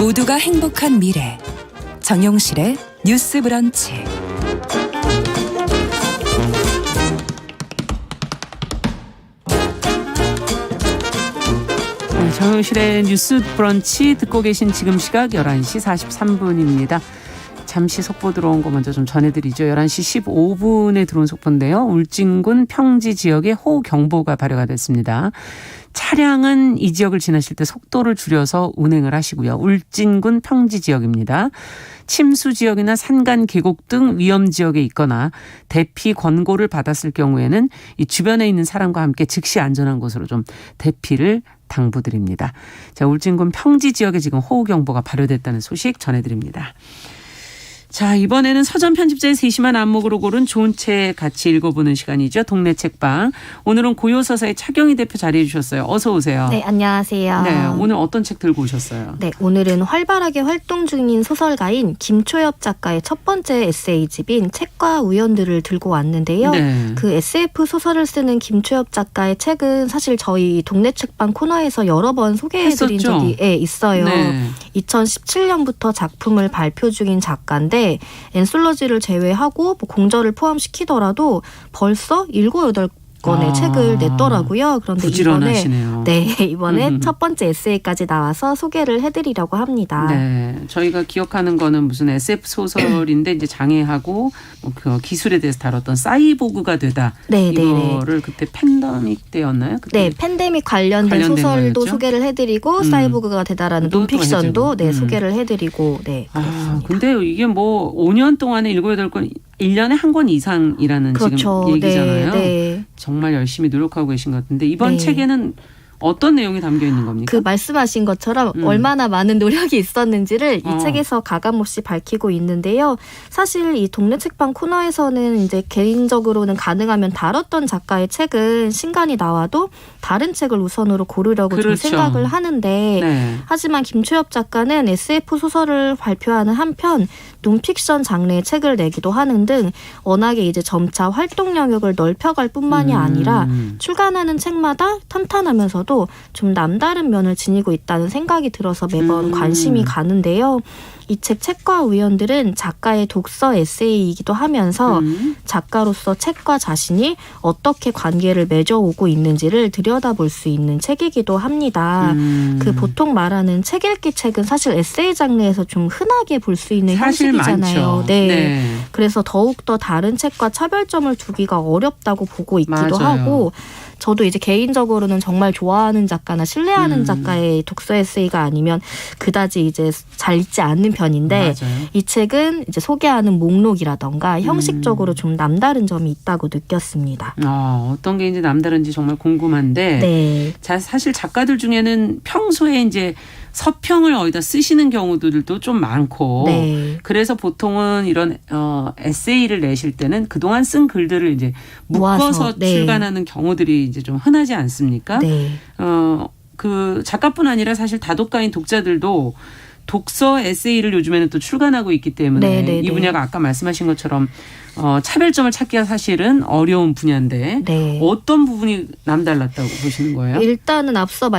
모두가 행복한 미래 정용실의 뉴스 브런치. 정용실의 뉴스 브런치 듣고 계신 지금 시각 11시 43분입니다. 잠시 속보 들어온 거 먼저 좀 전해드리죠. 11시 15분에 들어온 속보인데요. 울진군 평지 지역에 호우경보가 발효가 됐습니다. 차량은 이 지역을 지나실 때 속도를 줄여서 운행을 하시고요. 울진군 평지 지역입니다. 침수 지역이나 산간 계곡 등 위험 지역에 있거나 대피 권고를 받았을 경우에는 이 주변에 있는 사람과 함께 즉시 안전한 곳으로 좀 대피를 당부드립니다. 자, 울진군 평지 지역에 지금 호우경보가 발효됐다는 소식 전해드립니다. 자, 이번에는 서점 편집자의 세심한 안목으로 고른 좋은 책 같이 읽어보는 시간이죠. 동네 책방. 오늘은 고요서사의 차경희 대표 자리해 주셨어요. 어서 오세요. 네, 안녕하세요. 네, 오늘 어떤 책 들고 오셨어요? 네, 오늘은 활발하게 활동 중인 소설가인 김초엽 작가의 첫 번째 에세이집인 책과 우연들을 들고 왔는데요. 네. 그 SF 소설을 쓰는 김초엽 작가의 책은 사실 저희 동네 책방 코너에서 여러 번 소개해드린 했었죠? 적이 있어요. 네. 2017년부터 작품을 발표 중인 작가인데 엔솔로지를 제외하고 뭐 공저를 포함시키더라도 벌써 7, 8권의 책을 냈더라고요. 그런데 부지런하시네요. 이번에 첫 번째 에세이까지 나와서 소개를 해드리려고 합니다. 네, 저희가 기억하는 거는 무슨 SF 소설인데 이제 장애하고 그 기술에 대해서 다뤘던 사이보그가 되다. 이거를 그때 팬데믹 때였나요? 그때? 네, 팬데믹 관련된 소설도 거였죠? 소개를 해드리고 사이보그가 되다라는 논픽션도 소개를 해드리고 그렇습니다. 근데 이게 뭐 5년 동안에 7, 8권 1년에 한 권 이상이라는 그렇죠. 지금 얘기잖아요. 네. 정말 열심히 노력하고 계신 것 같은데 이번 네. 책에는 어떤 내용이 담겨 있는 겁니까? 그 말씀하신 것처럼 얼마나 많은 노력이 있었는지를 이 책에서 가감없이 밝히고 있는데요. 사실 이 동네 책방 코너에서는 이제 개인적으로는 가능하면 다뤘던 작가의 책은 신간이 나와도 다른 책을 우선으로 고르려고 좀 생각을 하는데 하지만 김초엽 작가는 SF 소설을 발표하는 한편 논픽션 장르의 책을 내기도 하는 등 워낙에 이제 점차 활동 영역을 넓혀갈 뿐만이 아니라 출간하는 책마다 탄탄하면서도 좀 남다른 면을 지니고 있다는 생각이 들어서 매번 관심이 가는데요. 이 책과 우연들은 작가의 독서 에세이이기도 하면서 작가로서 책과 자신이 어떻게 관계를 맺어오고 있는지를 들여다볼 수 있는 책이기도 합니다. 그 보통 말하는 책 읽기 책은 사실 에세이 장르에서 좀 흔하게 볼 수 있는 형식이잖아요. 네. 그래서 더욱더 다른 책과 차별점을 두기가 어렵다고 보고 있기도 하고 저도 이제 개인적으로는 정말 좋아하는 작가나 신뢰하는 작가의 독서 에세이가 아니면 그다지 이제 잘 읽지 않는 편인데 이 책은 이제 소개하는 목록이라던가 형식적으로 좀 남다른 점이 있다고 느꼈습니다. 어떤 게 이제 남다른지 정말 궁금한데 사실 작가들 중에는 평소에 이제 서평을 어디다 쓰시는 경우들도 좀 많고 그래서 보통은 이런 에세이를 내실 때는 그동안 쓴 글들을 이제 묶어서 출간하는 경우들이 이제 좀 흔하지 않습니까? 그 작가뿐 아니라 사실 다독가인 독자들도 독서 에세이를 요즘에는 또 출간하고 있기 때문에 이 분야가 아까 말씀하신 것처럼 차별점을 찾기가 사실은 어려운 분야인데 어떤 부분이 남달랐다고 보시는 거예요? 일단은 앞서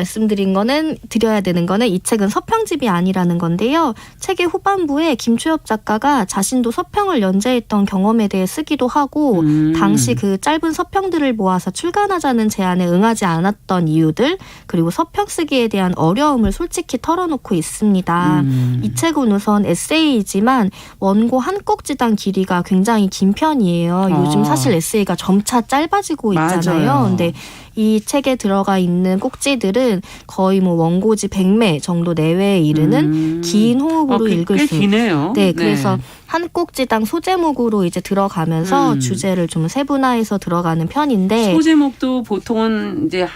드려야 되는 거는 이 책은 서평집이 아니라는 건데요. 책의 후반부에 김초엽 작가가 자신도 서평을 연재했던 경험에 대해 쓰기도 하고 당시 그 짧은 서평들을 모아서 출간하자는 제안에 응하지 않았던 이유들 그리고 서평 쓰기에 대한 어려움을 솔직히 털어놓고 있습니다. 이 책은 우선 에세이이지만 원고 한 꼭지당 길이가 굉장히 긴 편이에요. 요즘 사실 에세이가 점차 짧아지고 있잖아요. 근데 이 책에 들어가 있는 꼭지들은 거의 뭐 원고지 100매 정도 내외에 이르는 긴 호흡으로 읽을 수 기네요. 그래서 한 꼭지당 소제목으로 이제 들어가면서 주제를 좀 세분화해서 들어가는 편인데 소제목도 보통은 이제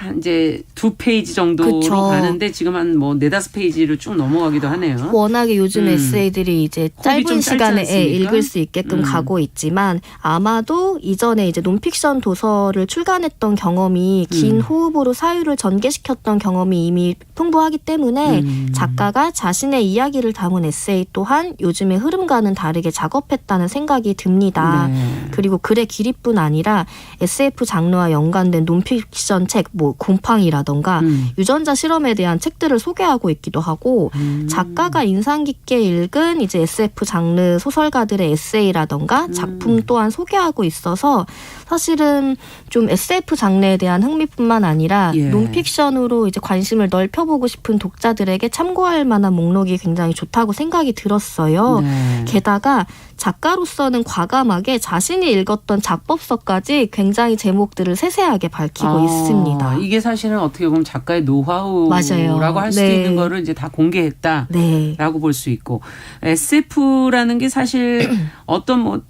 2페이지 정도로 가는데 지금 한 뭐 4-5페이지로 쭉 넘어가기도 하네요. 워낙에 요즘 에세이들이 이제 짧은 시간에 읽을 수 있게끔 가고 있지만 아마도 이전에 이제 논픽션 도서를 출간했던 경험이 굉장히 긴 호흡으로 사유를 전개시켰던 경험이 이미 풍부하기 때문에 작가가 자신의 이야기를 담은 에세이 또한 요즘의 흐름과는 다르게 작업했다는 생각이 듭니다. 네. 그리고 글의 길이뿐 아니라 SF 장르와 연관된 논픽션 책, 뭐 곰팡이라던가 유전자 실험에 대한 책들을 소개하고 있기도 하고 작가가 인상 깊게 읽은 이제 SF 장르 소설가들의 에세이라던가 작품 또한 소개하고 있어서 사실은 좀 SF 장르에 대한 흥미뿐만 아니라 예. 논픽션으로 이제 관심을 넓혀보고 싶은 독자들에게 참고할 만한 목록이 굉장히 좋다고 생각이 들었어요. 네. 게다가 작가로서는 과감하게 자신이 읽었던 작법서까지 굉장히 제목들을 세세하게 밝히고 있습니다. 이게 사실은 어떻게 보면 작가의 노하우라고 맞아요. 할 수도 네. 있는 거를 이제 다 공개했다. 네. 라고 볼 수 있고 SF라는 게 사실 어떤 뭐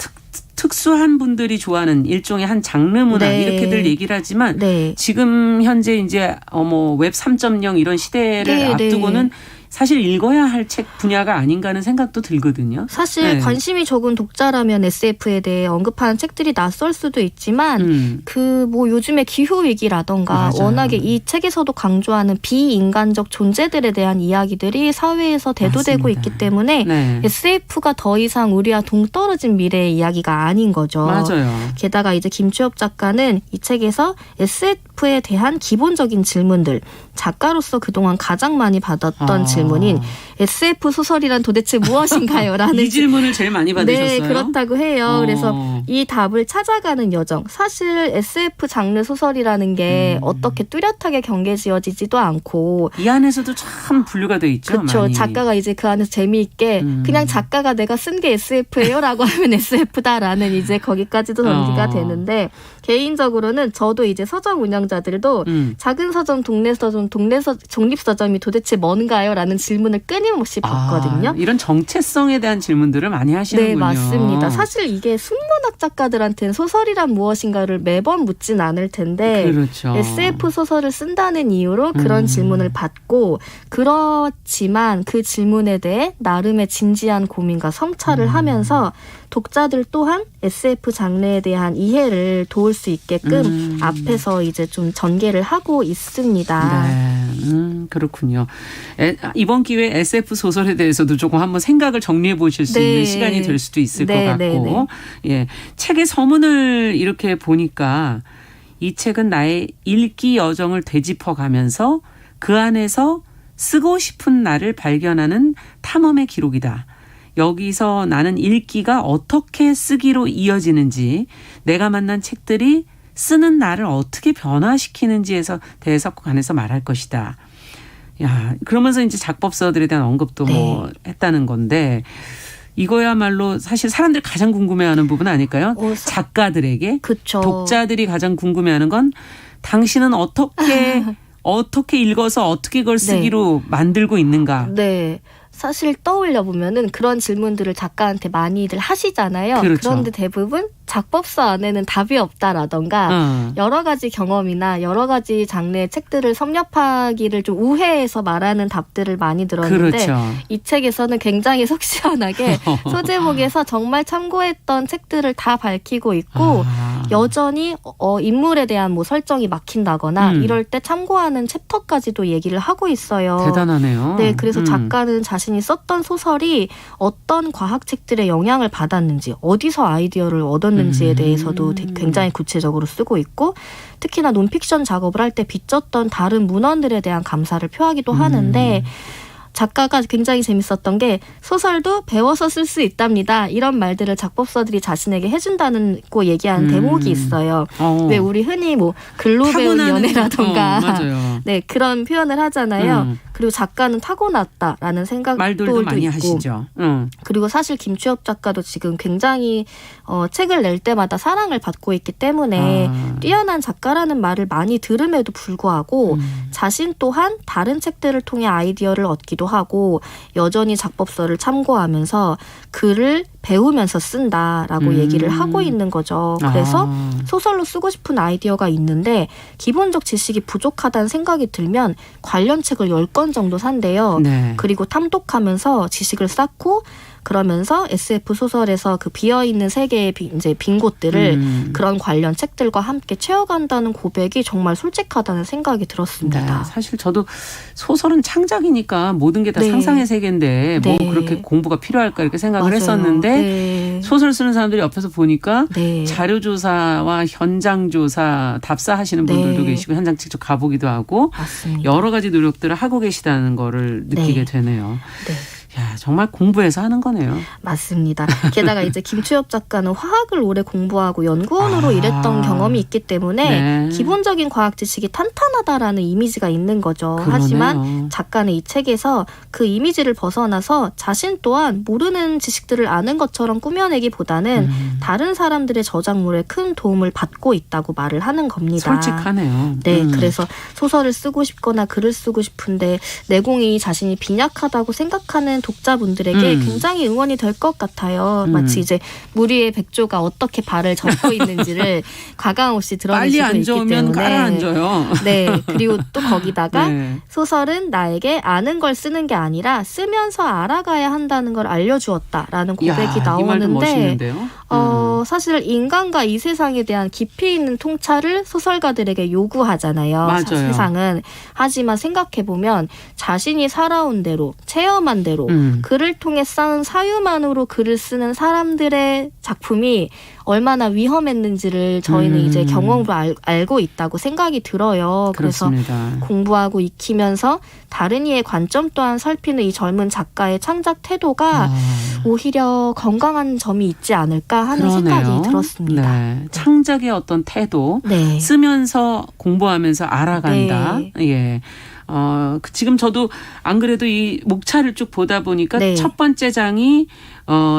특수한 분들이 좋아하는 일종의 한 장르 문화 네. 이렇게들 얘기를 하지만 네. 지금 현재 이제 웹 3.0 이런 시대를 네, 앞두고는 네. 사실 읽어야 할 책 분야가 아닌가 하는 생각도 들거든요. 사실 네. 관심이 적은 독자라면 SF에 대해 언급하는 책들이 낯설 수도 있지만 그 뭐 요즘에 기후 위기라던가 맞아요. 워낙에 이 책에서도 강조하는 비인간적 존재들에 대한 이야기들이 사회에서 대두되고 맞습니다. 있기 때문에 네. SF가 더 이상 우리와 동떨어진 미래의 이야기가 아닌 거죠. 맞아요. 게다가 이제 김추엽 작가는 이 책에서 SF에 대한 기본적인 질문들, 작가로서 그동안 가장 많이 받았던 질문인 SF 소설이란 도대체 무엇인가요? 라는 이 질문을 제일 많이 받으셨어요? 네, 그렇다고 해요. 그래서 이 답을 찾아가는 여정. 사실 SF 장르 소설이라는 게 어떻게 뚜렷하게 경계지어지지도 않고 이 안에서도 참 분류가 돼 있죠. 그렇죠. 많이. 작가가 이제 그 안에서 재미있게 그냥 작가가 내가 쓴 게 SF예요라고 하면 SF다라는 이제 거기까지도 전개가 되는데 개인적으로는 저도 이제 서점 운영자들도 작은 서점, 동네 서점, 독립 서점이 도대체 뭔가요?라는 질문을 끊임없이 받거든요. 이런 정체성에 대한 질문들을 많이 하시는군요. 네, 맞습니다. 사실 이게 순문학 작가들한테는 소설이란 무엇인가를 매번 묻진 않을 텐데 그렇죠. SF 소설을 쓴다는 이유로 그런 질문을 받고 그렇지만 그 질문에 대해 나름의 진지한 고민과 성찰을 하면서 독자들 또한 SF 장르에 대한 이해를 도울 수 있게끔 앞에서 이제 좀 전개를 하고 있습니다. 네, 그렇군요. 이번 기회에 SF 소설에 대해서도 조금 한번 생각을 정리해 보실 수 네. 있는 시간이 될 수도 있을 네, 것 같고, 네, 네. 예, 책의 서문을 이렇게 보니까 이 책은 나의 읽기 여정을 되짚어가면서 그 안에서 쓰고 싶은 나를 발견하는 탐험의 기록이다. 여기서 나는 읽기가 어떻게 쓰기로 이어지는지, 내가 만난 책들이 쓰는 나를 어떻게 변화시키는지에서 대해서 관해서 말할 것이다. 야, 그러면서 이제 작법서들에 대한 언급도 뭐 했다는 건데 이거야말로 사실 사람들이 가장 궁금해하는 부분 아닐까요? 작가들에게 그쵸. 독자들이 가장 궁금해하는 건 당신은 어떻게 읽어서 어떻게 그걸 쓰기로 만들고 있는가. 네. 사실 떠올려 보면은 그런 질문들을 작가한테 많이들 하시잖아요. 그렇죠. 그런데 대부분 작법서 안에는 답이 없다라던가 여러 가지 경험이나 여러 가지 장르의 책들을 섭렵하기를 좀 우회해서 말하는 답들을 많이 들었는데 그렇죠. 이 책에서는 굉장히 속 시원하게 소제목에서 정말 참고했던 책들을 다 밝히고 있고 여전히 인물에 대한 뭐 설정이 막힌다거나 이럴 때 참고하는 챕터까지도 얘기를 하고 있어요. 대단하네요. 네, 그래서 작가는 자신이 썼던 소설이 어떤 과학책들의 영향을 받았는지, 어디서 아이디어를 얻었는지에 대해서도 굉장히 구체적으로 쓰고 있고, 특히나 논픽션 작업을 할 때 빚졌던 다른 문헌들에 대한 감사를 표하기도 하는데, 작가가 굉장히 재밌었던 게 소설도 배워서 쓸 수 있답니다. 이런 말들을 작법서들이 자신에게 해준다는 고 얘기하는 대목이 있어요. 왜 우리 흔히 뭐 글로 배운 연애라던가 맞아요. 네, 그런 표현을 하잖아요. 그리고 작가는 타고났다라는 생각도 말들도 많이 있고. 하시죠. 그리고 사실 김추엽 작가도 지금 굉장히 책을 낼 때마다 사랑을 받고 있기 때문에 뛰어난 작가라는 말을 많이 들음에도 불구하고 자신 또한 다른 책들을 통해 아이디어를 얻기도 하고 여전히 작법서를 참고하면서 글을 배우면서 쓴다라고 얘기를 하고 있는 거죠. 그래서 소설로 쓰고 싶은 아이디어가 있는데 기본적 지식이 부족하다는 생각이 들면 관련 책을 10권 정도 산대요. 네. 그리고 탐독하면서 지식을 쌓고 그러면서 SF 소설에서 그 비어있는 세계의 이제 빈 곳들을 그런 관련 책들과 함께 채워간다는 고백이 정말 솔직하다는 생각이 들었습니다. 네, 사실 저도 소설은 창작이니까 모든 게 다 네. 상상의 세계인데 뭐 네. 그렇게 공부가 필요할까 이렇게 생각을 맞아요. 했었는데 네. 소설 쓰는 사람들이 옆에서 보니까 네. 자료조사와 현장조사 답사하시는 분들도 네. 계시고 현장 직접 가보기도 하고 맞습니다. 여러 가지 노력들을 하고 계시다는 거를 느끼게 네. 되네요. 네. 야, 정말 공부해서 하는 거네요. 맞습니다. 게다가 이제 김추엽 작가는 화학을 오래 공부하고 연구원으로 일했던 경험이 있기 때문에 네. 기본적인 과학 지식이 탄탄하다라는 이미지가 있는 거죠. 그러네요. 하지만 작가는 이 책에서 그 이미지를 벗어나서 자신 또한 모르는 지식들을 아는 것처럼 꾸며내기보다는 다른 사람들의 저작물에 큰 도움을 받고 있다고 말을 하는 겁니다. 솔직하네요. 네, 그래서 소설을 쓰고 싶거나 글을 쓰고 싶은데 내공이 자신이 빈약하다고 생각하는 독자분들에게 굉장히 응원이 될 것 같아요. 마치 이제 무리의 백조가 어떻게 발을 접고 있는지를 곽강호 씨 빨리 드러내시고 안 있기 좋으면 때문에. 깔아앉아요. 네, 그리고 또 거기다가 네. 소설은 나에게 아는 걸 쓰는 게 아니라 쓰면서 알아가야 한다는 걸 알려주었다라는 고백이 야, 이 말도 나오는데 멋있는데요. 사실 인간과 이 세상에 대한 깊이 있는 통찰을 소설가들에게 요구하잖아요. 맞아요. 세상은. 하지만 생각해보면 자신이 살아온 대로 체험한 대로 글을 통해 쌓은 사유만으로 글을 쓰는 사람들의 작품이 얼마나 위험했는지를 저희는 이제 경험으로 알고 있다고 생각이 들어요. 그렇습니다. 그래서 공부하고 익히면서 다른 이의 관점 또한 살피는 이 젊은 작가의 창작 태도가 오히려 건강한 점이 있지 않을까 하는 그러네요. 생각이 들었습니다. 네. 창작의 어떤 태도, 네. 쓰면서 공부하면서 알아간다. 네. 예. 지금 저도 안 그래도 이 목차를 쭉 보다 보니까 네. 첫 번째 장이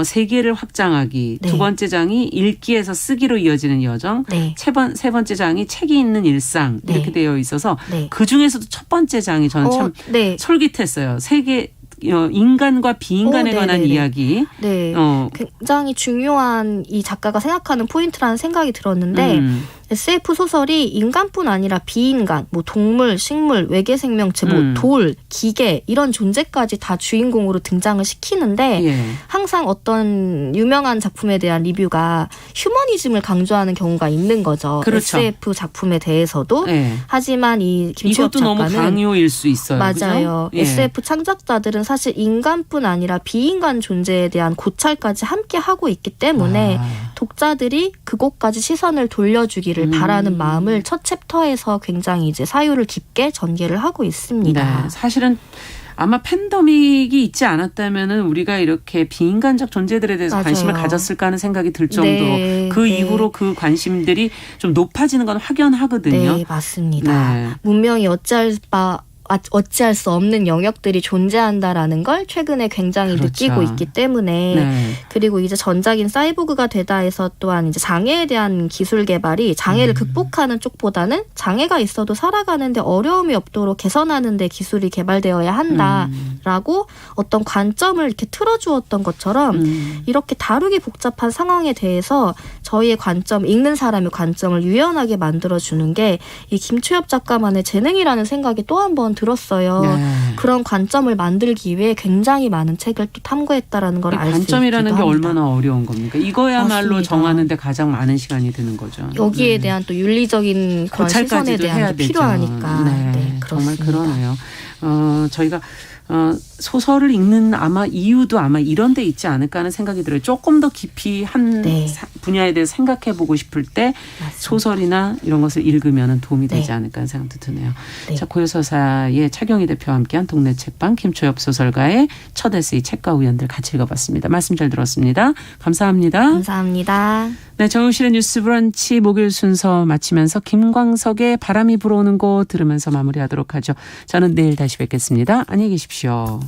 세계를 확장하기, 네. 두 번째 장이 읽기에서 쓰기로 이어지는 여정, 네. 세 번째 장이 책이 있는 일상 네. 이렇게 되어 있어서 네. 그 중에서도 첫 번째 장이 저는 참 네. 솔깃했어요. 세계 인간과 비인간에 관한 네네네. 이야기. 네. 굉장히 중요한 이 작가가 생각하는 포인트라는 생각이 들었는데 SF 소설이 인간뿐 아니라 비인간, 뭐 동물, 식물, 외계 생명체, 뭐 돌, 기계 이런 존재까지 다 주인공으로 등장을 시키는데 예. 항상 어떤 유명한 작품에 대한 리뷰가 휴머니즘을 강조하는 경우가 있는 거죠. 그렇죠. SF 작품에 대해서도. 예. 하지만 이 김추엽 이것도 너무 작가는 강요일 수 있어요. 맞아요. 그죠? 예. SF 창작자들은 사실 인간뿐 아니라 비인간 존재에 대한 고찰까지 함께 하고 있기 때문에 독자들이 그곳까지 시선을 돌려주기를 바라는 마음을 첫 챕터에서 굉장히 이제 사유를 깊게 전개를 하고 있습니다. 네, 사실은 아마 팬데믹이 있지 않았다면은 우리가 이렇게 비인간적 존재들에 대해서 맞아요. 관심을 가졌을까 하는 생각이 들 정도로 네, 그 네. 이후로 그 관심들이 좀 높아지는 건 확연하거든요. 네, 맞습니다. 네. 문명이 어찌할 수 없는 영역들이 존재한다라는 걸 최근에 굉장히 그렇죠. 느끼고 있기 때문에 네. 그리고 이제 전작인 사이보그가 되다에서 또한 이제 장애에 대한 기술 개발이 장애를 극복하는 쪽보다는 장애가 있어도 살아가는데 어려움이 없도록 개선하는 데 기술이 개발되어야 한다라고 어떤 관점을 이렇게 틀어주었던 것처럼 이렇게 다루기 복잡한 상황에 대해서 저희의 관점, 읽는 사람의 관점을 유연하게 만들어주는 게 이 김추엽 작가만의 재능이라는 생각이 또 한 번 들었어요. 네. 그런 관점을 만들기 위해 굉장히 많은 책을 또 탐구했다라는 걸 알 수 있기도 관점이라는 게 합니다. 얼마나 어려운 겁니까? 이거야말로 맞습니다. 정하는 데 가장 많은 시간이 드는 거죠. 여기에 대한 또 윤리적인 그런 시선에 고찰까지도 대한 해야 게 되죠. 필요하니까. 네, 네, 정말 그렇습니다. 그러네요. 저희가 소설을 읽는 아마 이유도 아마 이런 데 있지 않을까 하는 생각이 들어요. 조금 더 깊이 한 네. 분야에 대해서 생각해 보고 싶을 때 맞습니다. 소설이나 이런 것을 읽으면 도움이 되지 네. 않을까 하는 생각도 드네요. 네. 자, 고요서사의 차경희 대표와 함께한 동네 책방 김초엽 소설가의 첫 에세이 책과 우연들 같이 읽어봤습니다. 말씀 잘 들었습니다. 감사합니다. 감사합니다. 네, 정용실의 뉴스 브런치 목요일 순서 마치면서 김광석의 바람이 불어오는 곳 들으면서 마무리하도록 하죠. 저는 내일 다시 뵙겠습니다. 안녕히 계십시오.